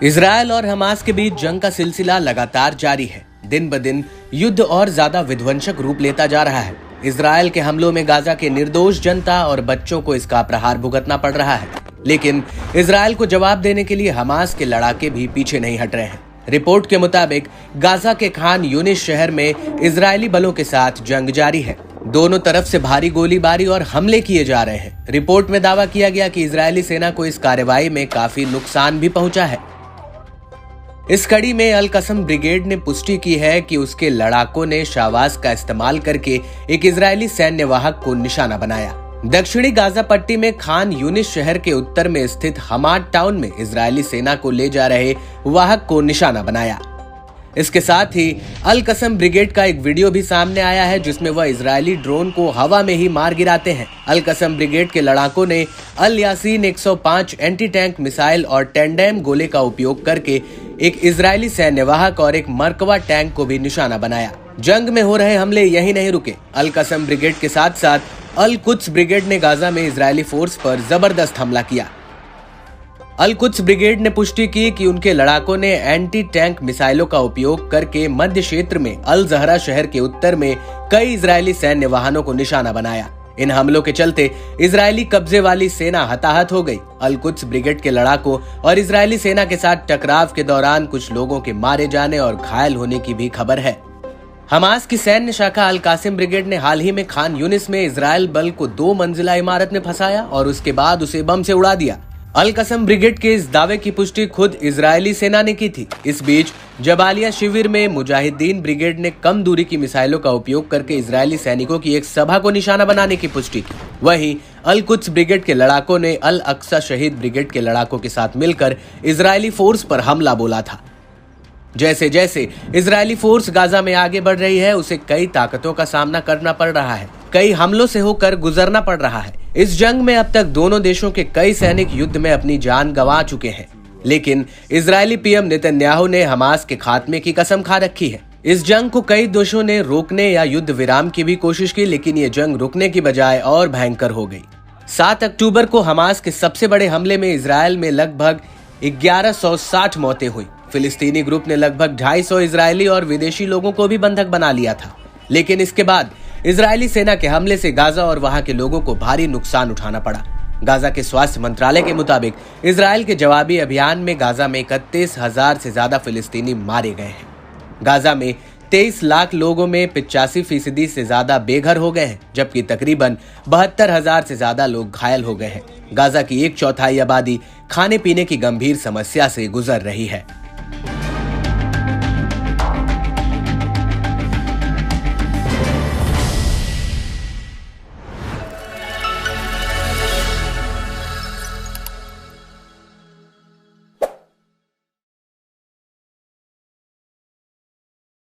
Israel और Hamas के बीच जंग का सिलसिला लगातार जारी है। दिन ब दिन युद्ध और ज्यादा विध्वंसक रूप लेता जा रहा है। इजरायल के हमलों में गाजा के निर्दोष जनता और बच्चों को इसका प्रहार भुगतना पड़ रहा है, लेकिन इजरायल को जवाब देने के लिए हमास के लड़ाके भी पीछे नहीं हट रहे हैं। रिपोर्ट के मुताबिक गाजा के खान यूनिस शहर में इजरायली बलों के साथ जंग जारी है। दोनों तरफ से भारी गोलीबारी और हमले किए जा रहे हैं। रिपोर्ट में दावा किया गया कि इजरायली सेना को इस कार्रवाई में काफी नुकसान भी पहुंचा है। इस कड़ी में अल कसम ब्रिगेड ने पुष्टि की है कि उसके लड़ाकों ने शावास का इस्तेमाल करके एक इजरायली सैन्य वाहक को निशाना बनाया। दक्षिणी गाजा पट्टी में खान यूनिस शहर के उत्तर में स्थित हमाद टाउन में इजरायली सेना को ले जा रहे वाहक को निशाना बनाया। इसके साथ ही अल कसम ब्रिगेड का एक वीडियो भी सामने आया है, जिसमें वह इजरायली ड्रोन को हवा में ही मार गिराते हैं। अल कसम ब्रिगेड के लड़ाकों ने अल यासीन 105 एंटी टैंक मिसाइल और टेंडेम गोले का उपयोग करके एक इजरायली सैन्य वाहक और एक मरकवा टैंक को भी निशाना बनाया। जंग में हो रहे हमले यही नहीं रुके। अल कसम ब्रिगेड के साथ साथ अल कुद्स ब्रिगेड ने गाजा में इजरायली फोर्स पर जबरदस्त हमला किया। अल कुद्स ब्रिगेड ने पुष्टि की कि उनके लड़ाकों ने एंटी टैंक मिसाइलों का उपयोग करके मध्य क्षेत्र में अल जहरा शहर के उत्तर में कई इजरायली सैन्य वाहनों को निशाना बनाया। इन हमलों के चलते इजरायली कब्जे वाली सेना हताहत हो गई। अल कुद्स ब्रिगेड के लड़ाकों और इजरायली सेना के साथ टकराव के दौरान कुछ लोगों के मारे जाने और घायल होने की भी खबर है। हमास की सैन्य शाखा अल कासिम ब्रिगेड ने हाल ही में खान यूनिस में इजरायल बल को 2 मंजिला इमारत में फंसाया और उसके बाद उसे बम से उड़ा दिया। अल कसम ब्रिगेड के इस दावे की पुष्टि खुद इजरायली सेना ने की थी। इस बीच जबालिया शिविर में मुजाहिदीन ब्रिगेड ने कम दूरी की मिसाइलों का उपयोग करके इजरायली सैनिकों की एक सभा को निशाना बनाने की पुष्टि की। वहीं अल कुद्स ब्रिगेड के लड़ाकों ने अल अक्सा शहीद ब्रिगेड के लड़ाकों के साथ मिलकर इजरायली फोर्स पर हमला बोला था। जैसे जैसे इजरायली फोर्स गाजा में आगे बढ़ रही है, उसे कई ताकतों का सामना करना पड़ रहा है, कई हमलों से होकर गुजरना पड़ रहा है। इस जंग में अब तक दोनों देशों के कई सैनिक युद्ध में अपनी जान गंवा चुके हैं, लेकिन इजरायली पीएम नेतन्याहू ने हमास के खात्मे की कसम खा रखी है। इस जंग को कई देशों ने रोकने या युद्ध विराम की भी कोशिश की, लेकिन ये जंग रुकने की बजाय और भयंकर हो गई। 7 अक्टूबर को हमास के सबसे बड़े हमले में इजरायल में लगभग 1160 मौतें हुई। फिलिस्तीनी ग्रुप ने लगभग 250 इजरायली और विदेशी लोगों को भी बंधक बना लिया था, लेकिन इसके बाद इजरायली सेना के हमले से गाजा और वहां के लोगों को भारी नुकसान उठाना पड़ा। गाजा के स्वास्थ्य मंत्रालय के मुताबिक इजरायल के जवाबी अभियान में गाजा में 31,000 से ज्यादा फिलिस्तीनी मारे गए हैं। गाजा में 23 लाख लोगों में 85% से ज्यादा बेघर हो गए हैं, जबकि तकरीबन 72,000 से ज्यादा लोग घायल हो गए हैं। गाजा की 1/4 आबादी खाने पीने की गंभीर समस्या से गुजर रही है।